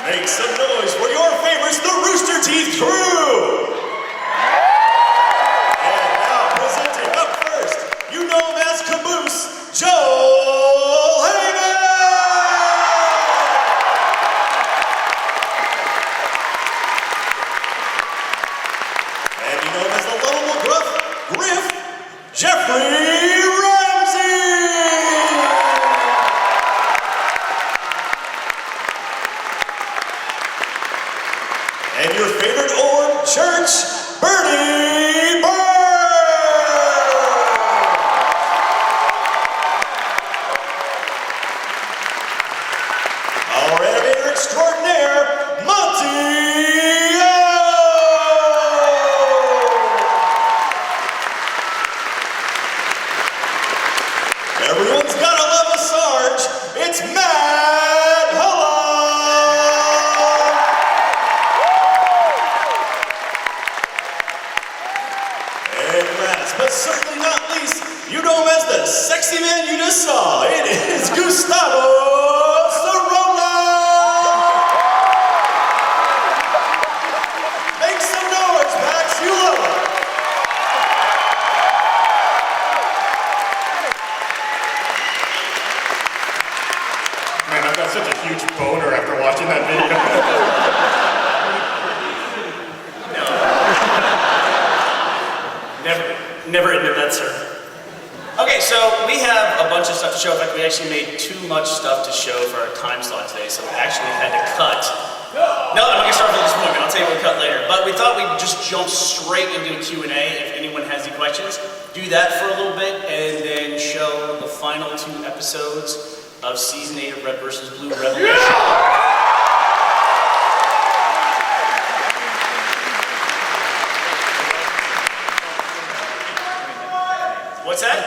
Make some noise for your favorites, the Rooster Teeth crew! And now presenting up first, you know him as Caboose, Joel Heyman! And you know him as the lovable gruff, Griff, Jeffrey Ramsey! And your favorite orb, Church, Bernie Burr! Our animator extraordinaire, Monty O! Everyone's gotta love a Sarge, it's Matt Hulla! And last, but certainly not least, you know him as the sexy man you just saw. It is Gustavo Sorolla! Make some noise, Max, you love it. Man, I've got such a huge boner after watching that video. Never admit that, sir. Okay, so we have a bunch of stuff to show. In fact, we actually made too much stuff to show for our time slot today, so we actually had to cut. No, I'm not gonna start with the disappointment. I'll tell you what we cut later. But we thought we'd just jump straight into a Q&A if anyone has any questions. Do that for a little bit, and then show the final 2 episodes of Season 8 of Red vs. Blue Revolution. What's that?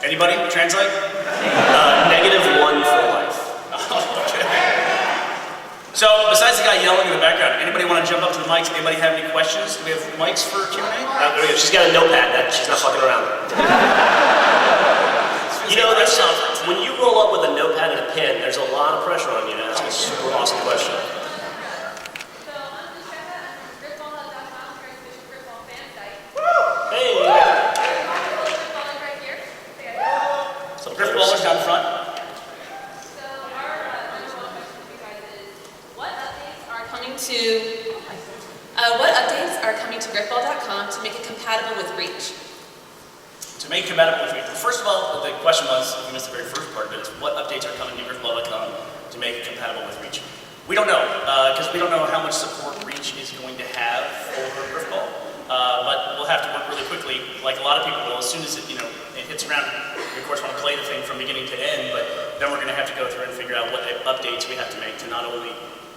Anybody? Translate? -1 for life. Okay. So, besides the guy yelling in the background, anybody want to jump up to the mics? Anybody have any questions? Do we have mics for Q&A? She's got a notepad. She's not fucking around. You know, that's when you roll up with a notepad and a pen, there's a lot of pressure on you to ask a super awesome question. Griff Ballers down front. So our question to you guys is, what updates are coming to griffball.com to make it compatible with Reach? To make it compatible with Reach. First of all, the question was, we missed the very first part of it, is what updates are coming to griffball.com to make it compatible with Reach? We don't know, because we don't know how much support Reach is going to have over Griffball. But we'll have to work really quickly, like a lot of people will. As soon as it hits around, we of course want to play the thing from beginning to end, but then we're going to have to go through and figure out what updates we have to make to not only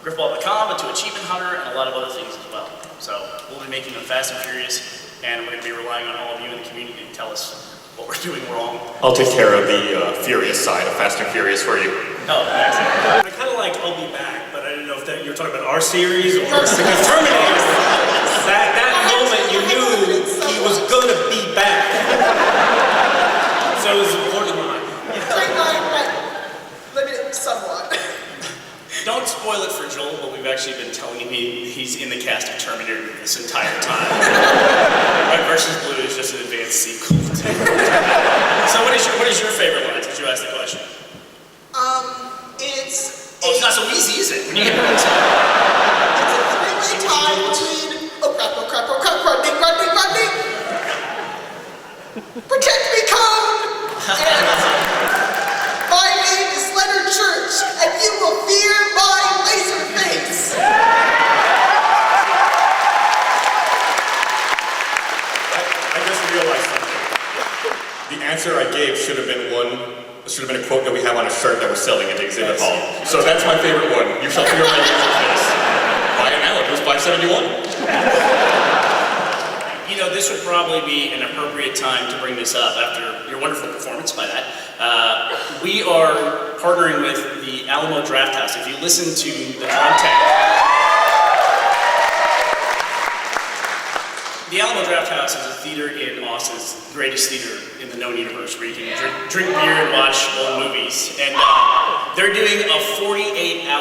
Griffball.com, but to Achievement Hunter and a lot of other things as well. So we'll be making them fast and furious, and we're going to be relying on all of you in the community to tell us what we're doing wrong. I'll take care of the furious side of Fast and Furious for you. Oh, thanks. I kind of like I'll Be Back, but I didn't know if you're talking about our series or Terminator. That moment you knew he was gonna be back. So it was important line. Limited somewhat. Don't spoil it for Joel, but we've actually been telling him he's in the cast of Terminator this entire time. Red vs. Blue is just an advanced sequel. So what is your favorite line? Did you ask the question? It's not so easy, is it? When you get into it. It's a three-way tie between oh crap, running. Protect me, code! And my name is Leonard Church, and you will fear my laser face! I just realized something. The answer I gave should have been a quote that we have on a shirt that we're selling at the exhibit hall. So that's my favorite one. You shall fear my laser face. Buy it now, it was $571. You know, this would probably be an appropriate time to bring this up after your wonderful performance by that. We are partnering with the Alamo Draft House. If you listen to the drum tag, the Alamo Draft House is a theater in Austin's greatest theater in the known universe, where you can drink beer and watch old movies. And they're doing a 48-hour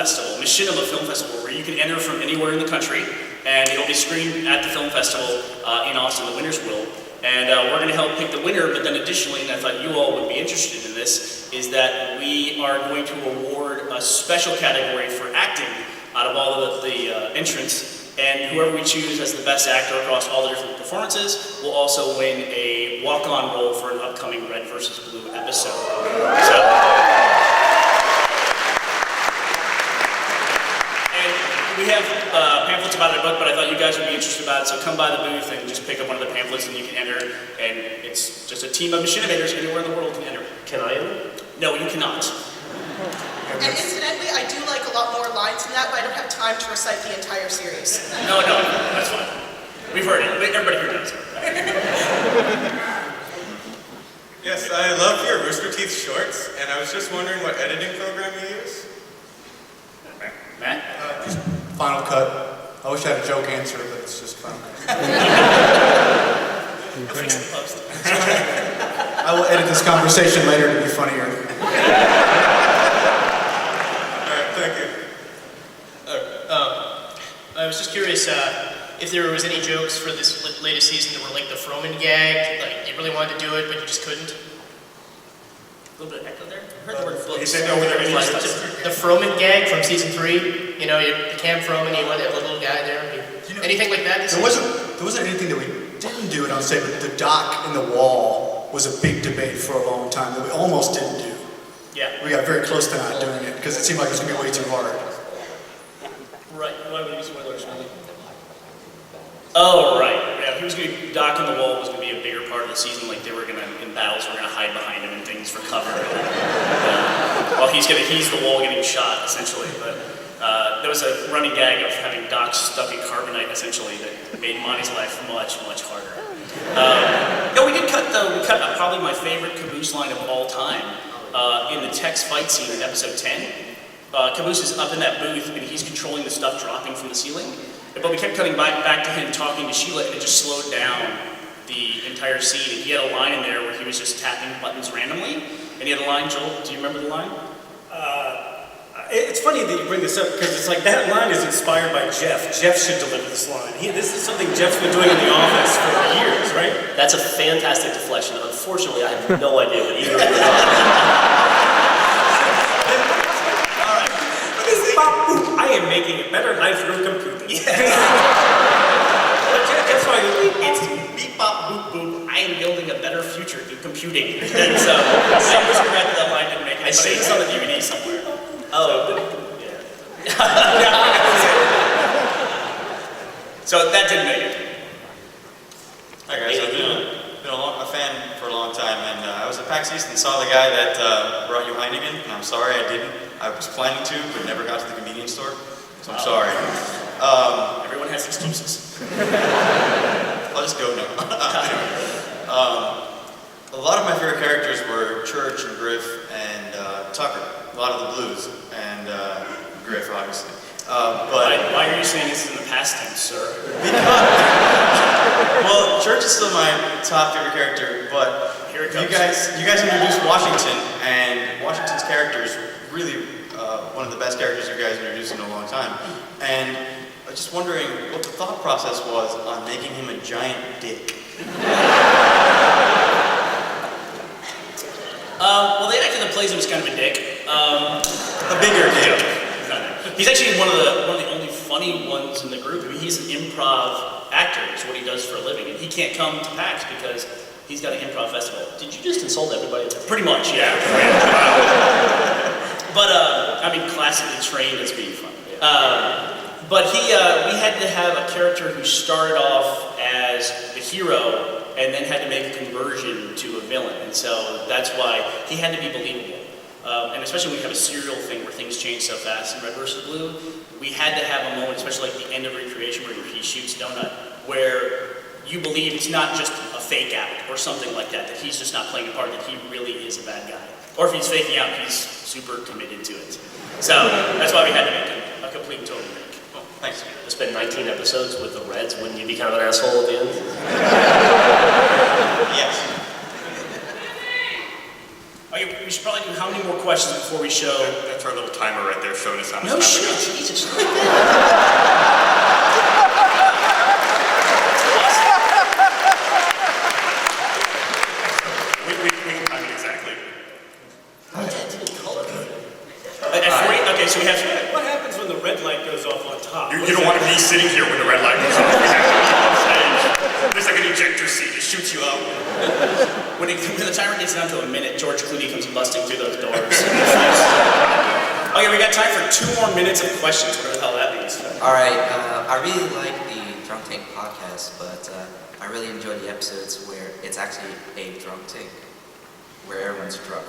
festival, Machinima Film Festival, where you can enter from anywhere in the country, and it'll be screened at the film festival in Austin. The winners will. And we're going to help pick the winner, but then additionally, and I thought you all would be interested in this, is that we are going to award a special category for acting out of all of the entrants. And whoever we choose as the best actor across all the different performances will also win a walk-on role for an upcoming Red vs. Blue episode. So, and we have pamphlets about our book, but I thought you guys would be interested about it, so come by the booth and just pick up one of the pamphlets and you can enter. And it's just a team of machinimators anywhere in the world can enter. Can I enter? No, you cannot. And incidentally, I do like a lot more lines than that, but I don't have time to recite the entire series. No, that's fine. We've heard it. Everybody here knows. Yes, I love your Rooster Teeth shorts, and I was just wondering what editing program you use? Matt? Just Final Cut. I wish I had a joke answer, but it's just Final Cut. I will edit this conversation later to be funnier. I was just curious if there was any jokes for this latest season that were like the Froman gag, like you really wanted to do it but you just couldn't. A little bit of echo there. I heard the word books. You said no, were there any The Froman gag from season 3. You know, the Cam Froman, he went that little guy there. Anything like that? There wasn't anything that we didn't do, and I'll say, but the dock in the wall was a big debate for a long time that we almost didn't do. Yeah. We got very close to not doing it because it seemed like it was going to be way too hard. Right. Why would you use one of those? Oh, right. Yeah, he was going to dock in the wall was going to be a bigger part of the season. Like they were going to, in battles, we're going to hide behind him and things for cover. While he's the wall getting shot, essentially. But there was a running gag of having Doc stuck in carbonite, essentially, that made Monty's life much, much harder. No, we did cut though. We cut probably my favorite Caboose line of all time in the Tex fight scene in episode 10. Caboose is up in that booth and he's controlling the stuff dropping from the ceiling. But we kept cutting back to him talking to Sheila and it just slowed down the entire scene. And he had a line in there where he was just tapping buttons randomly. And he had a line, Joel, do you remember the line? It's funny that you bring this up because it's like that line is inspired by Jeff. Jeff should deliver this line. This is something Jeff's been doing in the office for years, right? That's a fantastic deflection. Unfortunately, I have no idea what either of you are talking about. I am making a better life through computing. Yes. That's why It's beep bop boop boop. I am building a better future through computing. And so I was regret that line didn't make it. I say this on the DVD somewhere. Oh, yeah. So that didn't make it. Hi guys, I've been a fan for a long time, and I was at PAX East and saw the guy that brought you Heineken, and I'm sorry I didn't. I was planning to, but never got to the convenience store, so I'm sorry. Everyone has excuses. I'll just go now. A lot of my favorite characters were Church and Griff and Tucker. A lot of the Blues and Griff, obviously. Why are you saying this in the past tense, sir? Well, Church is still my top favorite character, but Here it comes. you guys introduced Washington, and Washington's character is really one of the best characters you guys introduced in a long time. And I was just wondering what the thought process was on making him a giant dick. Well, the actor that plays him is kind of a dick. A bigger dick. He's actually one of the only funny ones in the group. I mean, he's an improv actor, is what he does for a living, and he can't come to PAX because he's got an improv festival. Did you just insult everybody? Pretty much, yeah. But I mean, classically trained as being funny. But we had to have a character who started off as the hero and then had to make a conversion to a villain, and so that's why he had to be believable. And especially when we have a serial thing where things change so fast in Red vs. Blue, we had to have a moment, especially like the end of Recreation where he shoots Donut, where you believe it's not just a fake out or something like that, that he's just not playing a part, that he really is a bad guy. Or if he's faking out, he's super committed to it. So that's why we had to make him a complete total make. Oh, thanks. To spend 19 episodes with the Reds, wouldn't you be kind of an asshole at the end? Yes. Oh Okay, we should probably do how many more questions before we show? That's our little timer right there showing us how much No time shit, we got. Jesus. We can time it exactly. Okay, so we have. What happens when the red light goes off on top? You don't want to be sitting here when the red light goes off. We have to be on stage. There's like an ejector seat. It shoots you out. When the timer gets down to a minute, George Clooney comes busting through those doors. Okay, we got time for 2 more minutes of questions, whatever the hell that means. All right, I really like the Drunk Tank podcast, but I really enjoy the episodes where it's actually a drunk tank, where everyone's drunk.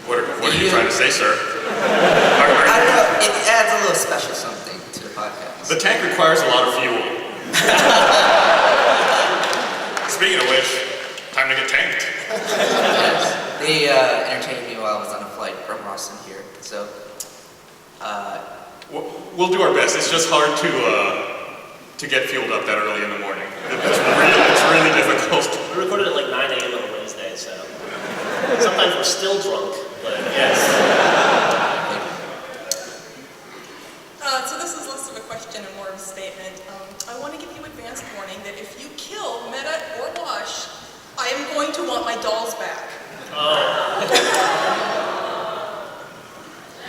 What are you trying to say, sir? I don't know, it adds a little special something to the podcast. The tank requires a lot of fuel. Speaking of which, time to get tanked. They entertained me while I was on a flight from Boston here, so... We'll do our best. It's just hard to get fueled up that early in the morning. It's really difficult. We recorded at like 9 a.m. on a Wednesday, so sometimes we're still drunk, but yes. So this is less of a question and more of a statement. I want to give you advance warning that if you kill Meta or Wash, I am going to want my dolls back.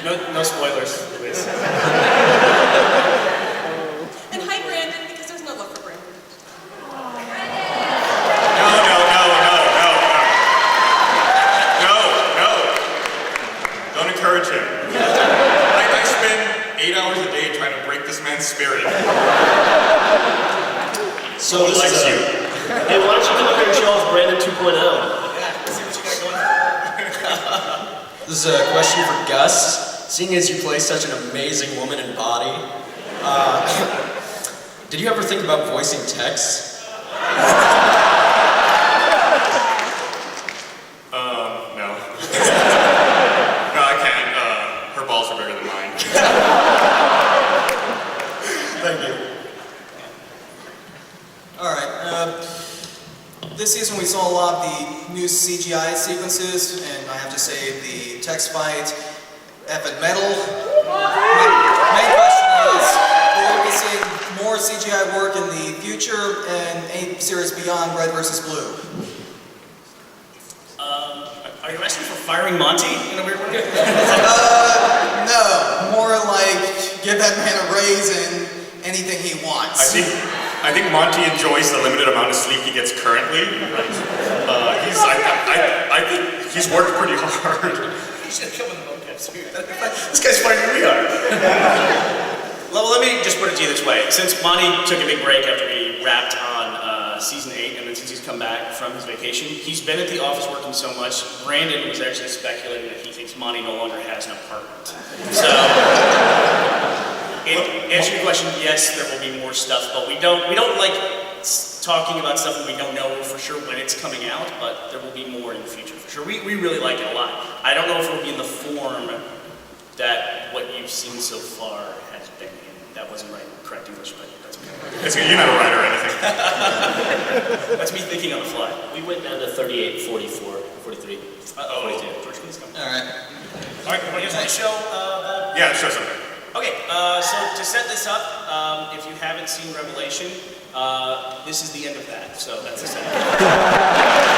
No spoilers, please. And hi, Brandon, because there's no love for Brandon. No. Don't encourage him. I spend 8 hours a day trying to break this man's spirit. So Who likes you? Hey, why don't you come up here and show off Brandon 2.0? See what you got going on. This is a question for Gus. Seeing as you play such an amazing woman in body, did you ever think about voicing text? No. No, I can't. Her balls are bigger than mine. Thank you. Alright, this season we saw a lot of the new CGI sequences, and I have to say the text fight, effing metal. Main question is, will we be seeing more CGI work in the future and any series beyond Red vs. Blue? Are you asking for firing Monty in a weird way? No, more like give that man a raise and anything he wants. I think Monty enjoys the limited amount of sleep he gets currently. I think he's worked pretty hard. You should come in the mocap suit. This guy's funnier than we are. Well, let me just put it to you this way. Since Monty took a big break after we wrapped on season 8, and then since he's come back from his vacation, he's been at the office working so much, Brandon was actually speculating that he thinks Monty no longer has an apartment. So, answer your question, yes, there will be more stuff, but we don't like talking about stuff that we don't know for sure when it's coming out, but there will be more in the future for sure. We really like it a lot. I don't know if it will be in the form that what you've seen so far has been in. That wasn't correct English, but that's okay. You're not a writer or anything. That's me thinking on the fly. We went down to 38, 44, 43. 42. George, please come. Alright. Alright, you want to show? Yeah, show something. Okay, so to set this up, if you haven't seen Revelation, this is the end of that, so that's the setup.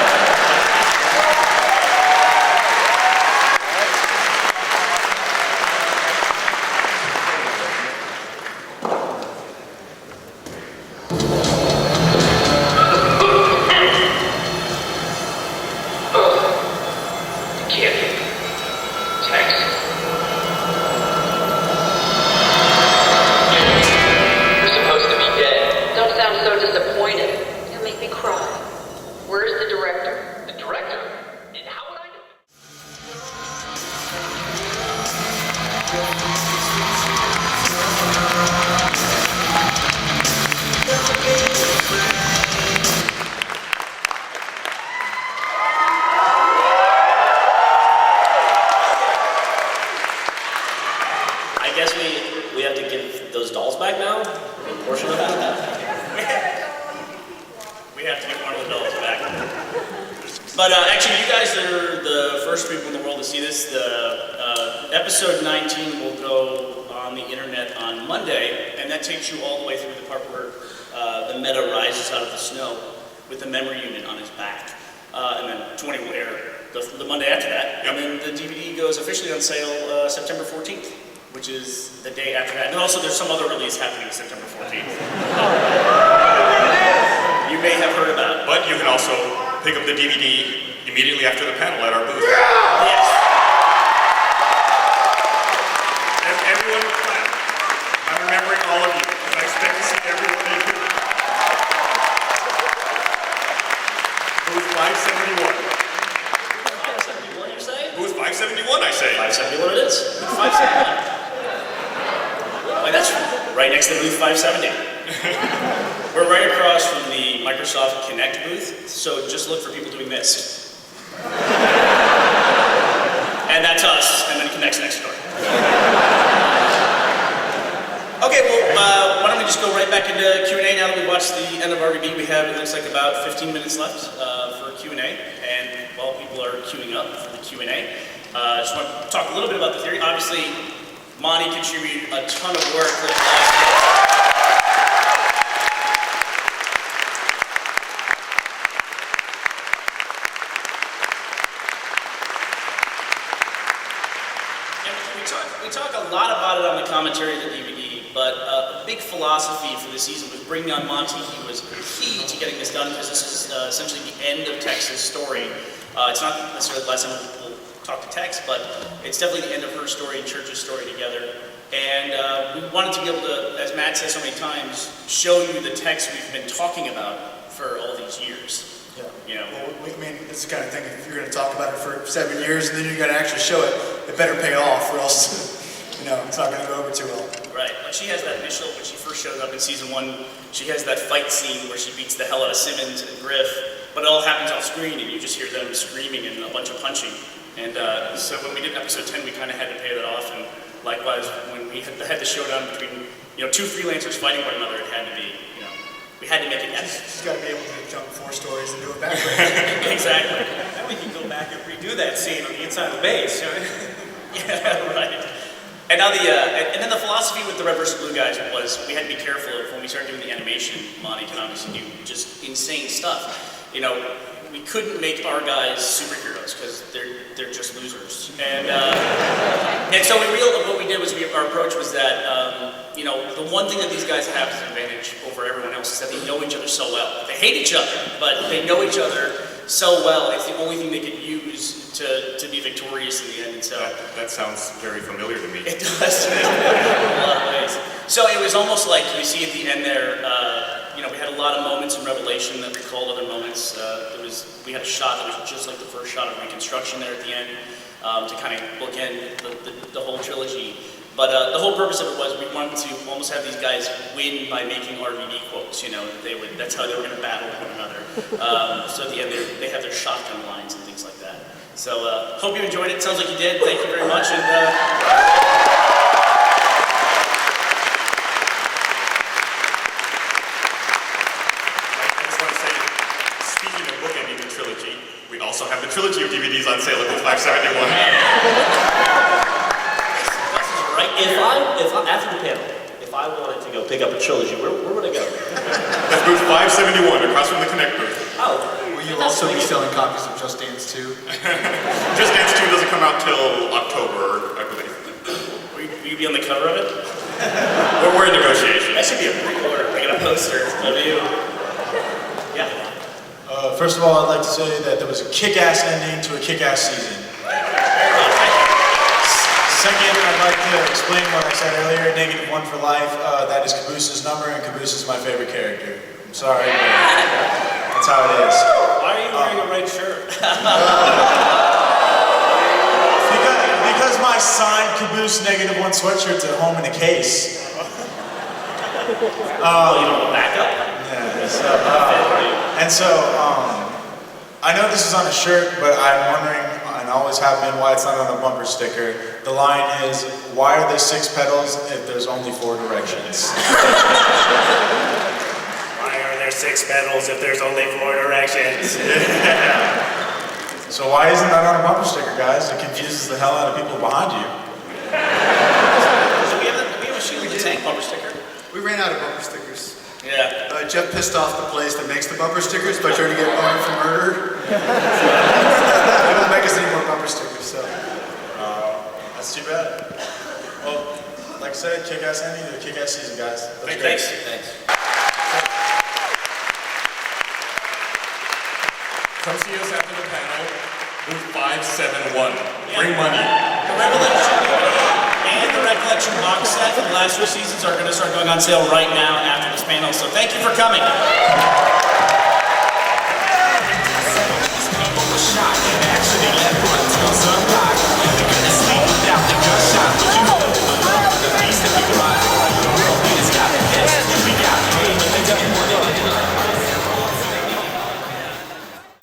first people in the world to see this. The episode 19 will go on the internet on Monday, and that takes you all the way through the part where the Meta rises out of the snow with the memory unit on his back. And then 20 will air the Monday after that. And then the DVD goes officially on sale September 14th, which is the day after that. And also there's some other release happening September 14th. You may have heard about it. But you can also pick up the DVD immediately after the panel at our booth. Yes. Everyone clap. I'm remembering all of you, and I expect to see everyone in here. Booth 571. 571, you say? Booth 571, I say. 571 it is. 571. Wait, that's right next to booth 570. We're right across from the Microsoft Connect booth, so just look for people doing this. And that's us, and then Connect's next door. Okay, well, why don't we just go right back into Q&A now that we watched the end of RVB. We have, it looks like, about 15 minutes left for Q&A, and while people are queuing up for the Q&A, I just want to talk a little bit about the theory. Obviously, Monty contributed a ton of work for the last We talk a lot about it on the commentary of the DVD, but a big philosophy for the season was bringing on Monty. He was key to getting this done because this is essentially the end of Tex's story. It's not necessarily the last time we'll talk to Tex, but it's definitely the end of her story and Church's story together. And we wanted to be able to, as Matt said so many times, show you the Tex we've been talking about for all these years. Yeah. You know? Well, I mean, it's the kind of thing, if you're going to talk about it for 7 years and then you're going to actually show it, it better pay off or else, it's not going to go over too well. Right. Like she has that initial, when she first showed up in season 1, she has that fight scene where she beats the hell out of Simmons and Griff, but it all happens off screen and you just hear them screaming and a bunch of punching. And so when we did episode 10, we kind of had to pay that off, and likewise, when we had the showdown between, two freelancers fighting one another, it had to be, we had to make it epic. She's got to be able to jump 4 stories and do it backwards. Exactly. Then we can go back and redo that scene on the inside of the base. Yeah, right. And now and then the philosophy with the Red vs. Blue guys was we had to be careful of when we started doing the animation. Monty can obviously do just insane stuff. We couldn't make our guys superheroes because they're just losers. And so what we did was our approach was that the one thing that these guys have as an advantage over everyone else is that they know each other so well. They hate each other, but they know each other so well. It's the only thing they could use to be victorious in the end. And so that sounds very familiar to me. it does in a lot of ways. So it was almost like you see at the end there. We had a lot of moments in Revelation that recalled other moments. We had a shot that was just like the first shot of Reconstruction there at the end to kind of bookend the whole trilogy. But the whole purpose of it was we wanted to almost have these guys win by making RVD quotes. That's how they were going to battle one another. So at the end, they have their shotgun lines and things like that. So hope you enjoyed it. Sounds like you did. Thank you very much. And also have the trilogy of DVDs on sale at the 571. If I after the panel, if I wanted to go pick up a trilogy, where would I go? That's booth 571 across from the Connect booth. Oh. Will you also be selling copies of Just Dance 2? Just Dance 2 doesn't come out till October, I believe. Will you be on the cover of it? We're in negotiations. That should be a pre-order. I got a poster of you. Yeah. First of all, I'd like to say that there was a kick-ass ending to a kick-ass season. Second, I'd like to explain what I said earlier, -1 for life. That is Caboose's number, and Caboose is my favorite character. I'm sorry, but that's how it is. Why are you wearing a red shirt? Because my signed Caboose -1 sweatshirt's at home in a case. You don't want backup? Yeah. I know this is on a shirt, but I'm wondering, and always have been, why it's not on the bumper sticker. The line is, why are there 6 pedals if there's only 4 directions? Why are there 6 pedals if there's only 4 directions? So why isn't that on a bumper sticker, guys? It confuses the hell out of people behind you. So we have a Shield the Tank bumper sticker. We ran out of bumper stickers. Yeah. Jeff pissed off the place that makes the bumper stickers by trying to get wanted for murder. They won't make us any more bumper stickers, so. That's too bad. Well, like I said, kick-ass ending to a kick-ass season, guys. That was great. Thanks. Come see us after the panel, booth 571. Bring money. The Revelation and the Recollection box set for the last 2 seasons are going to start going on sale right now after this panel, so thank you for coming.